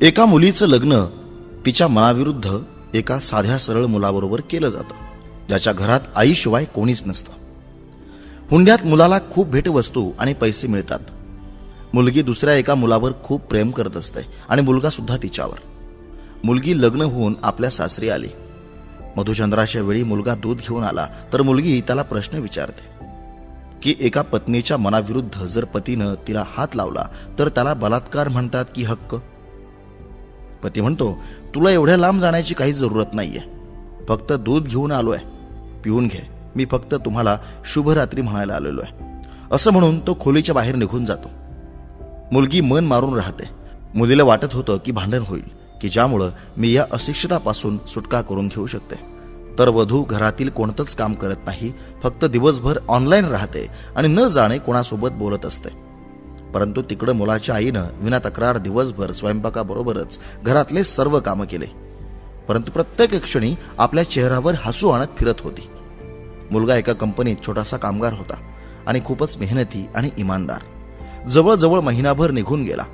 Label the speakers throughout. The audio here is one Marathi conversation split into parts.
Speaker 1: एका मुलीचं लग्न तिच्या मनाविरुद्ध एका साध्या सरळ मुलाबरोबर केलं जातं, ज्याच्या घरात आईशिवाय कोणीच नसतं. हुंड्यात मुलाला खूप भेटवस्तू आणि पैसे मिळतात. मुलगी दुसऱ्या एका मुलावर खूप प्रेम करत असते आणि मुलगा सुद्धा तिच्यावर. मुलगी लग्न होऊन आपल्या सासरी आली. मधुचंद्राच्या वेळी मुलगा दूध घेऊन आला तर मुलगी त्याला प्रश्न विचारते की एका पत्नीच्या मनाविरुद्ध जर पतीनं तिला हात लावला तर त्याला बलात्कार म्हणतात की हक्क? पती म्हणतो, तुला एवढ्या लांब जाण्याची काही जरूरत नाहीये. फक्त दूध घेऊन आलोय, पिऊन घे. मी फक्त तुम्हाला शुभरात्री म्हणायला आलेलो आहे. असं म्हणून तो खोलीच्या बाहेर निघून जातो. मुलगी मन मारून राहते. मुलीला वाटत होतं की भांडण होईल, की ज्यामुळं मी या अशिक्षितापासून सुटका करून घेऊ शकते. तर वधू घरातील कोणतंच काम करत नाही, फक्त दिवसभर ऑनलाईन राहते आणि न जाणे कोणासोबत बोलत असते. परंतु तिकडं मुलाच्या आईनं विना तक्रार दिवसभर स्वयंपाकाबरोबरच घरातले सर्व कामं केले. परंतु प्रत्येक क्षणी आपल्या चेहऱ्यावर हसू आणत फिरत होती. मुलगा एका कंपनीत छोटासा कामगार होता आणि खूपच मेहनती आणि इमानदार. जवळजवळ महिनाभर निघून गेला,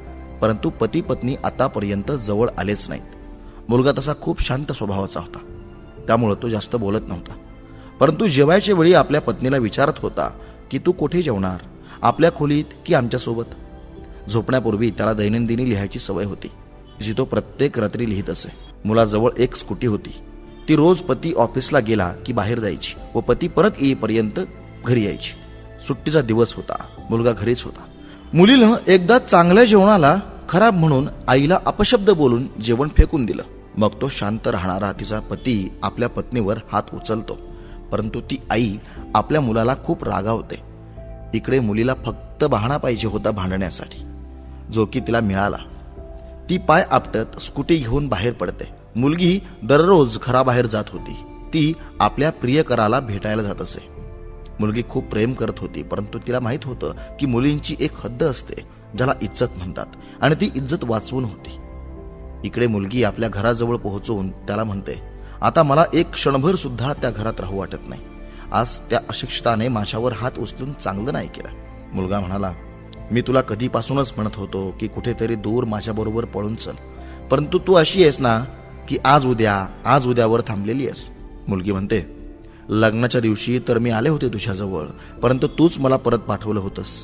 Speaker 1: परंतु पती पत्नी आतापर्यंत जवळ आलेच नाहीत. मुलगा तसा खूप शांत स्वभावाचा होता, त्यामुळे तो जास्त बोलत नव्हता. परंतु जेवायच्या वेळी आपल्या पत्नीला विचारत होता की तू कुठे जेवणार, आपल्या खोलीत की आमच्यासोबत? झोपण्यापूर्वी त्याला दैनंदिनी लिहायची सवय होती, जी तो प्रत्येक रात्री लिहित असे. मुलाजवळ एक स्कूटी होती. ती रोज पती ऑफिसला गेला की बाहेर जायची व पती परत येईपर्यंत घरी यायची. सुट्टीचा दिवस होता, मुलगा घरीच होता. मुलीनं एकदा चांगल्या जेवणाला खराब म्हणून आईला अपशब्द बोलून जेवण फेकून दिलं. मग तो शांत राहणारा तिचा पती आपल्या पत्नीवर हात उचलतो, परंतु ती आई आपल्या मुलाला खूप रागावते. इकडे मुलीला फक्त बहाणा पाहिजे होता भांडण्यासाठी, जो की तिला मिळाला. ती पाय आपटत स्कूटी घेऊन बाहेर पडते. मुलगी दररोज घराबाहेर जात होती. ती आपल्या प्रियकराला भेटायला जात असे. मुलगी खूप प्रेम करत होती, परंतु तिला माहित होतं की मुलींची एक हद्द असते, ज्याला इज्जत म्हणतात, आणि ती इज्जत वाचवून होती. इकडे मुलगी आपल्या घराजवळ पोहोचून त्याला म्हणते, आता मला एक क्षणभर सुद्धा त्या घरात राहू वाटत नाही. आज त्या अशिक्षिताने माझ्यावर हात उचलून चांगलं नाही केलं. मुलगा म्हणाला, मी तुला कधीपासूनच म्हणत होतो की कुठेतरी दूर माझ्याबरोबर पळून चल, परंतु तू अशी आहेस ना की आज उद्यावर थांबलेली आहेस. मुलगी म्हणते, लग्नाच्या दिवशी तर मी आले होते तुझ्याजवळ, परंतु तूच मला परत पाठवलं होतंस.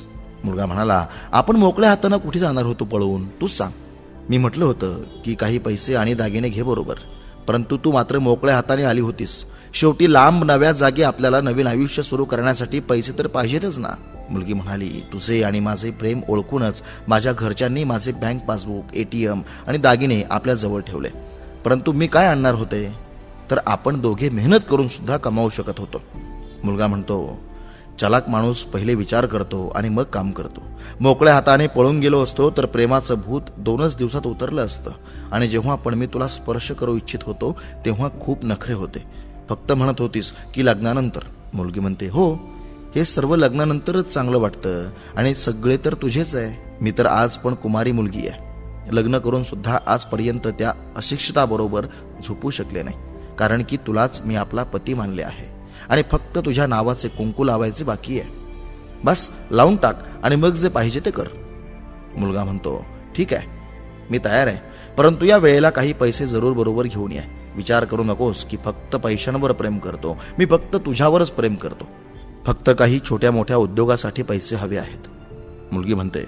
Speaker 1: मुलगा म्हणाला, आपण मोकळ्या हातानं कुठे जाणार होतो पळवून, तूच सांग. मी म्हटलं होतं की काही पैसे आणि दागिने घे बरोबर, परंतु तू मात्र मोकळ्या हाताने आली होतीस. शेवटी लांब नव्या जागी आपल्याला नवीन आयुष्य सुरू करण्यासाठी पैसे तर पाहिजेतच ना. मुलगी म्हणाली, तुझे आणि माझे प्रेम ओळखूनच माझ्या घरच्यांनी माझे बँक पासबुक, ATM आणि दागिने आपल्या जवळ ठेवले, परंतु मी काय आणणार होते? तर आपण दोघे मेहनत करून सुद्धा कमावू शकत होतो. मुलगा म्हणतो, चलाक माणूस पहिले विचार करतो आणि मग काम करतो. मोकळ्या हाताने पळून गेलो असतो तर प्रेमाचं भूत 2च दिवसात उतरलं असतं. आणि जेव्हा पण मी तुला स्पर्श करू इच्छित होतो तेव्हा खूप नखरे होते. फक्त म्हणत होतीस की लग्नानंतर. मुलगी म्हणते, हो, हे सर्व लग्नानंतरच चांगलं वाटतं आणि सगळे तर तुझेच आहे. मी तर आज पण कुमारी मुलगी आहे. लग्न करून सुद्धा आजपर्यंत त्या अशिक्षिताबरोबर झोपू शकले नाही, कारण की तुलाच मी आपला पती मानले आहे आणि फक्त तुझ्या नावाचे कुंकू लावायचे बाकी आहे. बस लावून टाक आणि मग जे पाहिजे ते कर. मुलगा म्हणतो, ठीक आहे, मी तयार आहे, परंतु या वेळेला काही पैसे जरूर बरोबर घेऊन ये. विचार करू नकोस की फक्त पैशांवर प्रेम करतो. मी फक्त तुझ्यावरच प्रेम करतो. फक्त काही छोट्या मोठ्या उद्योगासाठी पैसे हवे आहेत. मुलगी म्हणते,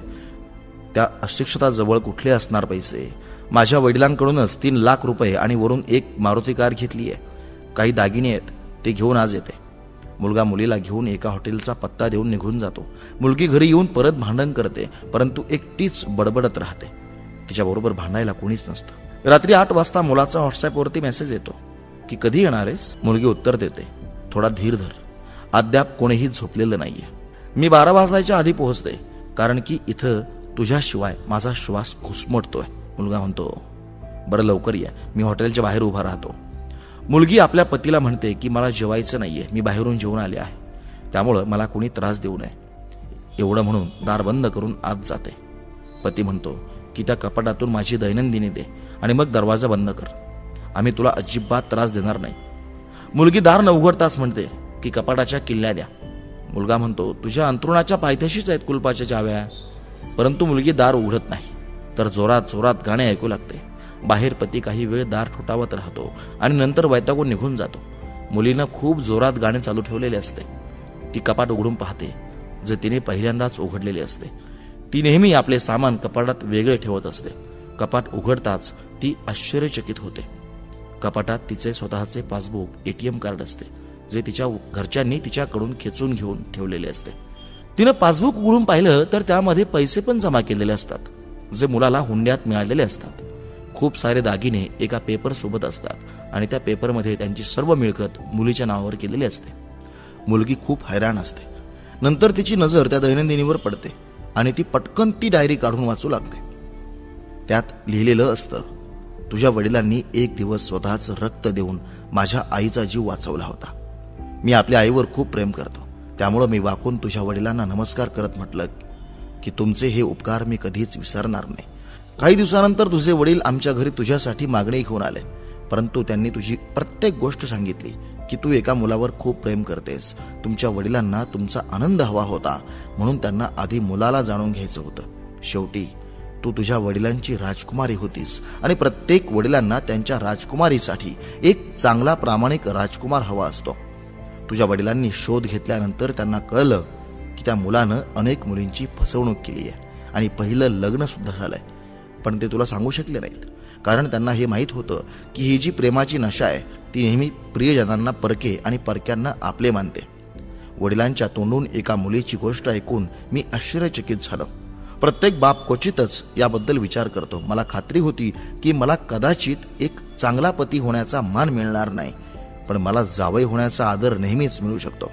Speaker 1: त्या अशिक्षिताजवळ कुठले असणार पैसे? माझ्या वडिलांकडूनच 3 लाख रुपये आणि वरून एक मारुती कार घेतली आहे. काही दागिने आहेत, ते घेऊन आज येते. मुलगा मुलीला घेऊन एका हॉटेलचा पत्ता देऊन निघून जातो. मुलगी घरी येऊन परत भांडण करते, परंतु एकटीच बडबडत राहते. तिच्याबरोबर भांडायला कोणीच नसतं. रात्री 8 वाजता मुलाचा व्हॉट्सअपवरती मेसेज येतो की कधी येणार आहेस? मुलगी उत्तर देते, थोडा धीर धर, अद्याप कोणीही झोपलेलं नाहीये. मी 12 वाजायच्या आधी पोहोचते, कारण की इथं तुझ्याशिवाय माझा श्वास घुसमटतोय. मुलगा म्हणतो, बरं लवकर ये, मी हॉटेलच्या बाहेर उभा राहतो. मुलगी आपल्या पतीला म्हणते की मला जेवायचं नाहीये, मी बाहेरून जेवून आले आहे, त्यामुळं मला कोणी त्रास देऊ नये. एवढं म्हणून दार बंद करून आत जाते. पती म्हणतो की त्या कपाटातून माझी दैनंदिनी दे आणि मग दरवाजा बंद कर, आम्ही तुला अजिबात त्रास देणार नाही. मुलगी दार न उघडताच म्हणते की कपाटाच्या किल्ल्या द्या. मुलगा म्हणतो, तुझ्या अंथरुणाच्या पायथ्याशीच आहेत कुलपाच्या चाव्या. परंतु मुलगी दार उघडत नाही. तर जोरात जोरात गाणे ऐकू लागते. बाहेर पती काही वेळ दार ठोठावत राहतो आणि नंतर वैतागून निघून जातो. मुलीनं खूप जोरात गाणे चालू ठेवलेले असते. ती कपाट उघडून पाहते, जे तिने पहिल्यांदाच उघडलेले असते. ती नेहमी आपले सामान कपाटात वेगळे ठेवत असते. कपाट उघडताच ती आश्चर्यचकित होते. कपाटात तिचे स्वतःचे पासबुक, एटीएम कार्ड असते, जे तिच्या घरच्यांनी तिच्याकडून खेचून घेऊन ठेवलेले असते. तिनं पासबुक उघडून पाहिलं तर त्यामध्ये पैसे पण जमा केलेले असतात, जे मुलाला हुंड्यात मिळालेले असतात. खूप सारे दागिने एका पेपर सोबत असतात आणि त्या पेपरमध्ये त्यांची सर्व मिळकत मुलीच्या नावावर केलेली असते. मुलगी खूप हैराण असते. नंतर तिची नजर त्या दैनंदिनीवर पडते आणि ती पटकन ती डायरी काढून वाचू लागते. त्यात लिहिलेलं असतं, तुझ्या वडिलांनी एक दिवस स्वतःचं रक्त देऊन माझ्या आईचा जीव वाचवला होता. मी आपल्या आईवर खूप प्रेम करतो, त्यामुळं मी वाकून तुझ्या वडिलांना नमस्कार करत म्हटलं की तुमचे हे उपकार मी कधीच विसरणार नाही. काही दिवसानंतर तुझे वडील आमच्या घरी तुझ्यासाठी मागणी घेऊन आले, परंतु त्यांनी तुझी प्रत्येक गोष्ट सांगितली की तू एका मुलावर खूप प्रेम करतेस. तुमच्या वडिलांना तुमचा आनंद हवा होता, म्हणून त्यांना आधी मुलाला जाणून घ्यायचं होतं. शेवटी तू तुझ्या वडिलांची राजकुमारी होतीस आणि प्रत्येक वडिलांना त्यांच्या राजकुमारीसाठी एक चांगला प्रामाणिक राजकुमार हवा असतो. तुझ्या वडिलांनी शोध घेतल्यानंतर त्यांना कळलं की त्या मुलानं अनेक मुलींची फसवणूक केली आहे आणि पहिलं लग्न सुद्धा झालंय, पण ते तुला सांगू शकले नाहीत, कारण त्यांना हे माहीत होतं की ही जी प्रेमाची नशा आहे ती नेहमी प्रियजनांना परके आणि परक्यांना आपले मानते. वडिलांच्या तोंडून एका मुलीची गोष्ट ऐकून मी आश्चर्यचकित झालो. प्रत्येक बाप क्वचितच याबद्दल विचार करतो. मला खात्री होती की मला कदाचित एक चांगला पती होण्याचा मान मिळणार नाही, पण मला जावई होण्याचा आदर नेहमीच मिळू शकतो.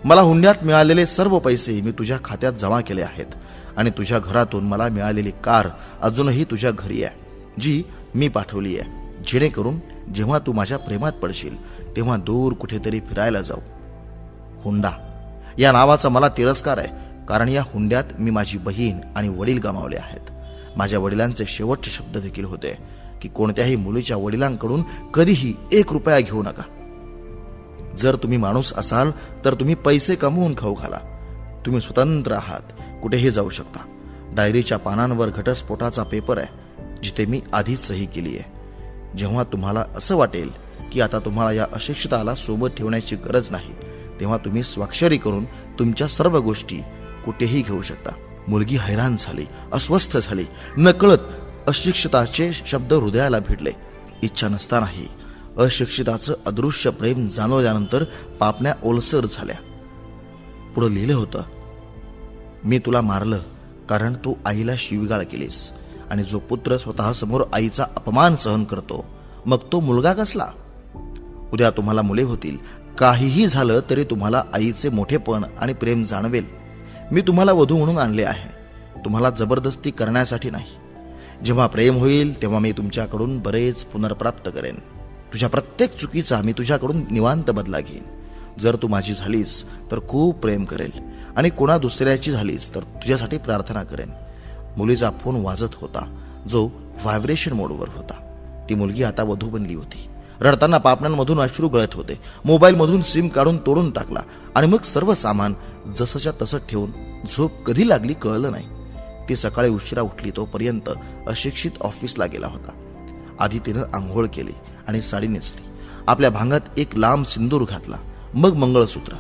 Speaker 1: मला हुंड्यात मिळालेले सर्व पैसे मी तुझ्या खात्यात जमा केले आहेत आणि तुझ्या घरातून मला मिळालेली कार अजूनही तुझ्या घरी आहे, जी मी पाठवली आहे, जेणेकरून जेव्हा तू माझ्या प्रेमात पडशील तेव्हा दूर कुठेतरी फिरायला जाऊ. हुंडा या नावाचा मला तिरस्कार आहे, कारण या हुंड्यात मी माझी बहीण आणि वडील गमावले आहेत. माझ्या वडिलांचे शेवटचे शब्द देखील होते की कोणत्याही मुलीच्या वडिलांकडून कधीही 1 रुपया घेऊ नका. जर तुम्ही माणूस असाल तर तुम्ही पैसे कमवून खाऊ घाला. तुम्ही स्वतंत्र आहात, कुठेही जाऊ शकता. डायरीच्या पानांवर घटस्फोटाचा पेपर आहे, जिथे मी आधीच सही केली आहे. जेव्हा तुम्हाला असं वाटेल की आता तुम्हाला या अशिक्षिताला सोबत ठेवण्याची गरज नाही, तेव्हा तुम्ही स्वाक्षरी करून तुमच्या सर्व गोष्टी कुठेही घेऊ शकता. मुलगी हैराण झाली, अस्वस्थ झाली. नकळत अशिक्षिताचे शब्द हृदयाला भिडले. इच्छा नसतानाही अशिक्षिताचं अदृश्य प्रेम जाणवल्यानंतर पापण्या ओलसर झाल्या. पुढे लिहिलं होतं, मी तुला मारलं कारण तू आईला शिवीगाळ केलीस, आणि जो पुत्र स्वतः समोर आईचा अपमान सहन करतो, मग तो मुलगा कसला? उद्या तुम्हाला मुले होतील, काहीही झालं तरी तुम्हाला आईचे मोठेपण आणि प्रेम जाणवेल. मी तुम्हाला वधू म्हणून आणले आहे, तुम्हाला जबरदस्ती करण्यासाठी नाही. जेव्हा प्रेम होईल तेव्हा मी तुमच्याकडून बरेच पुनर्प्राप्त करेन. तुझ्या प्रत्येक चुकीचा मी तुझ्याकडून निवांत बदला घेईन. जर तू माझी झालीस तर खूप प्रेम करेल, आणि कोणा दुसऱ्याची झालीस तर तुझ्यासाठी प्रार्थना करेन. मुलीचा फोन वाजत होता, जो व्हायब्रेशन मोडवर होता. ती मुलगी आता वधू बनली होती. रडताना पापण्यांमधून अश्रू गळत होते. मोबाईलमधून सिम काढून तोडून टाकला आणि मग सर्व सामान जसंच्या तसं ठेवून झोप कधी लागली कळलं नाही. ती सकाळी उशिरा उठली तोपर्यंत अशिक्षित ऑफिसला गेला होता. आधी तिनं आंघोळ केली आणि साडी नेसली. आपल्या भांगात एक लांब सिंदूर घातला, मग मंगळसूत्र,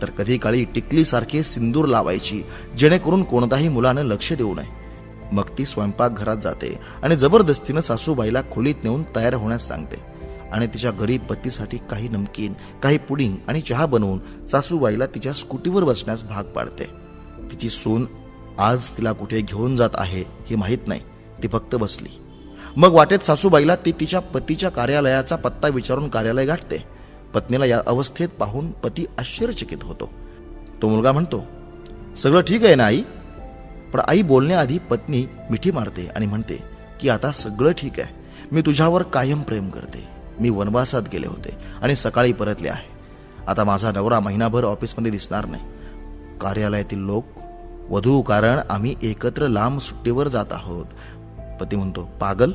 Speaker 1: तर कधी काळी टिकलीसारखे सिंदूर लावायची, जेणेकरून कोणताही मुलानं लक्ष देऊ नये. मग ती स्वयंपाकघरात जाते आणि जबरदस्तीनं सासूबाईला खोलीत नेऊन तयार होण्यास सांगते आणि तिच्या गरीब पतीसाठी काही नमकीन, काही पुडिंग आणि चहा बनवून सासूबाईला तिच्या स्कूटीवर बसण्यास भाग पाडते. तिची सून आज तिला कुठे घेऊन जात आहे हे माहीत नाही, ती फक्त बसली. मग वाटेत सासूबाईला ती तिच्या पतीच्या कार्यालयाचा पत्ता विचारून कार्यालय गाठते. पत्नीला या अवस्थेत पाहून पती आश्चर्यचकित होतो. तो मुलगा म्हणतो, सगळं ठीक आहे ना आई? पण आई बोलण्याआधी पत्नी मिठी मारते आणि म्हणते की आता सगळं ठीक आहे. मी तुझ्यावर कायम प्रेम करते. मी वनवासात गेले होते आणि सकाळी परतले आहे. आता माझा नवरा महिनाभर ऑफिसमध्ये दिसणार नाही. कार्यालयातील लोक, वधू, कारण आम्ही एकत्र लांब सुट्टीवर जात आहोत. पती म्हणतो, पागल?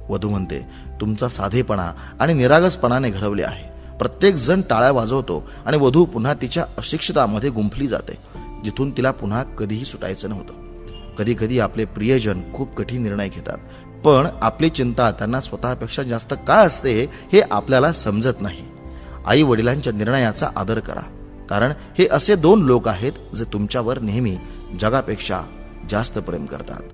Speaker 1: वधू म्हणते, तुमचा साधेपणा आणि निरागसपणाने घडवले आहे. प्रत्येक जण टाळ्या वाजवतो आणि वधू पुन्हा तिच्या अशिक्षितामध्ये गुंफली जाते, जिथून तिला पुन्हा कधीही सुटायचं नव्हतं. कधी कधी आपले प्रियजन खूप कठीण निर्णय घेतात, पण आपली चिंता त्यांना स्वतःपेक्षा जास्त का असते हे आपल्याला समजत नाही. आई वडिलांच्या निर्णयाचा आदर करा, कारण हे असे दोन लोक आहेत जे तुमच्यावर नेहमी जगापेक्षा जास्त प्रेम करतात.